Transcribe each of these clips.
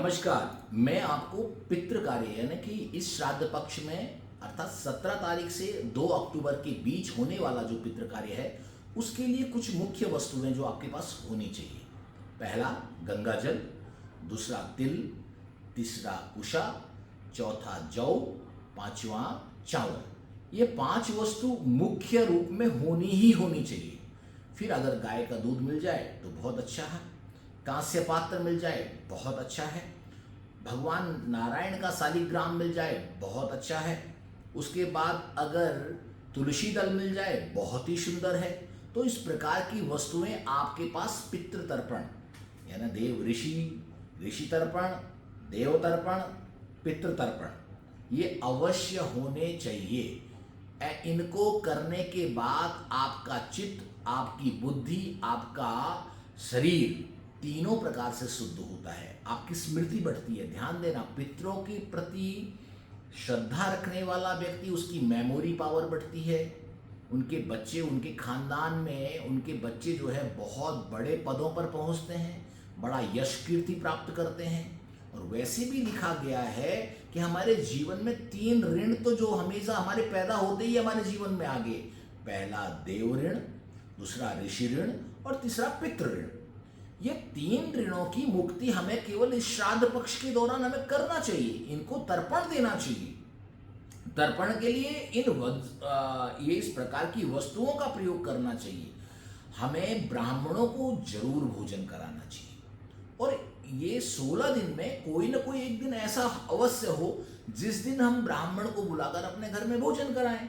नमस्कार। मैं आपको पितृ कार्य यानी कि इस श्राद्ध पक्ष में अर्थात 17 तारीख से 2 अक्टूबर के बीच होने वाला जो पितृ कार्य है उसके लिए कुछ मुख्य वस्तुएं जो आपके पास होनी चाहिए। पहला गंगा जल, दूसरा तिल, तीसरा कुशा, चौथा जौ, पांचवा चावल। ये 5 वस्तु मुख्य रूप में होनी ही होनी चाहिए। फिर अगर गाय का दूध मिल जाए तो बहुत अच्छा है, कांस्य पात्र मिल जाए बहुत अच्छा है, भगवान नारायण का शालिग्राम मिल जाए बहुत अच्छा है, उसके बाद अगर तुलसी दल मिल जाए बहुत ही सुंदर है। तो इस प्रकार की वस्तुएं आपके पास पितृ तर्पण यानी देव ऋषि तर्पण, देव तर्पण, पितृ तर्पण ये अवश्य होने चाहिए। इनको करने के बाद आपका चित्त, आपकी बुद्धि, आपका शरीर तीनों प्रकार से शुद्ध होता है, आपकी स्मृति बढ़ती है। ध्यान देना, पितरों के प्रति श्रद्धा रखने वाला व्यक्ति, उसकी मेमोरी पावर बढ़ती है। उनके बच्चे, उनके खानदान में उनके बच्चे जो है बहुत बड़े पदों पर पहुंचते हैं, बड़ा यश कीर्ति प्राप्त करते हैं। और वैसे भी लिखा गया है कि हमारे जीवन में 3 ऋण तो जो हमेशा हमारे पैदा होते ही हमारे जीवन में आगे, पहला देव ऋण, दूसरा ऋषि ऋण और तीसरा पितृ ऋण। ये 3 ऋणों की मुक्ति हमें केवल इस श्राद्ध पक्ष के दौरान हमें करना चाहिए, इनको तर्पण देना चाहिए। तर्पण के लिए ये इस प्रकार की वस्तुओं का प्रयोग करना चाहिए। हमें ब्राह्मणों को जरूर भोजन कराना चाहिए और ये 16 दिन में कोई ना कोई एक दिन ऐसा अवश्य हो जिस दिन हम ब्राह्मण को बुलाकर अपने घर में भोजन कराएं।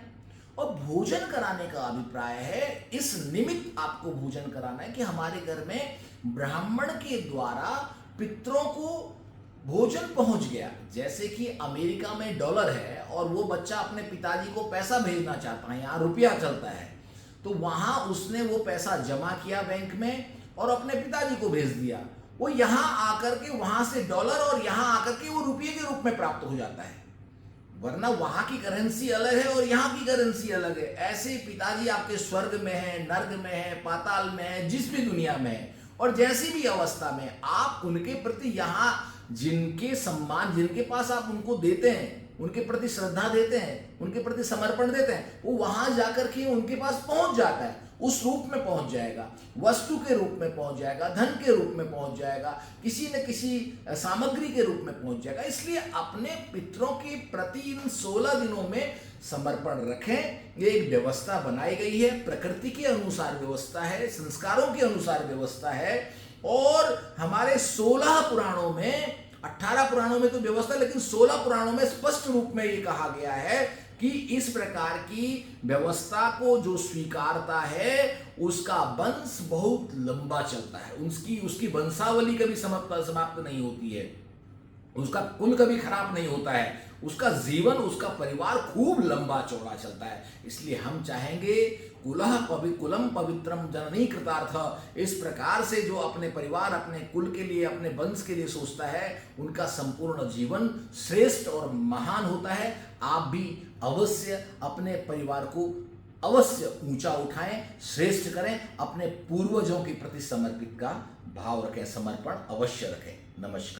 और भोजन कराने का अभिप्राय है, इस निमित्त आपको भोजन कराना है कि हमारे घर में ब्राह्मण के द्वारा पितरों को भोजन पहुंच गया। जैसे कि अमेरिका में डॉलर है और वो बच्चा अपने पिताजी को पैसा भेजना चाहता है, यहाँ रुपया चलता है, तो वहां उसने वो पैसा जमा किया बैंक में और अपने पिताजी को भेज दिया। वो यहाँ आकर के वहां से डॉलर और यहाँ आकर के वो रुपये के रूप में प्राप्त हो जाता है, वरना वहां की करेंसी अलग है और यहाँ की करेंसी अलग है। ऐसे पिताजी आपके स्वर्ग में है, नर्क में है, पाताल में है, जिस भी दुनिया में है, और जैसी भी अवस्था में आप उनके प्रति यहाँ जिनके सम्मान, जिनके पास आप उनको देते हैं, उनके प्रति श्रद्धा देते हैं, उनके प्रति समर्पण देते हैं, वो वहां जाकर के उनके पास पहुंच जाता है, उस रूप में पहुंच जाएगा, वस्तु के रूप में पहुंच जाएगा, धन के रूप में पहुंच जाएगा, किसी न किसी सामग्री के रूप में पहुंच जाएगा। इसलिए अपने पितरों के प्रति इन 16 दिनों में समर्पण रखें। ये एक व्यवस्था बनाई गई है, प्रकृति के अनुसार व्यवस्था है, संस्कारों के अनुसार व्यवस्था है। और हमारे 16 पुराणों में, 18 पुराणों में तो व्यवस्था, लेकिन 16 पुराणों में स्पष्ट रूप में ये कहा गया है कि इस प्रकार की व्यवस्था को जो स्वीकारता है उसका वंश बहुत लंबा चलता है, उसकी वंशावली कभी समाप्त नहीं होती है, उसका कुल कभी खराब नहीं होता है, उसका जीवन, उसका परिवार खूब लंबा चौड़ा चलता है। इसलिए हम चाहेंगे कुलम पवित्रम जननी कृतार्थ, इस प्रकार से जो अपने परिवार, अपने कुल के लिए, अपने वंश के लिए सोचता है, उनका संपूर्ण जीवन श्रेष्ठ और महान होता है। आप भी अवश्य अपने परिवार को अवश्य ऊंचा उठाएं, श्रेष्ठ करें, अपने पूर्वजों के प्रति समर्पित का भाव रखें, समर्पण अवश्य रखें। नमस्कार।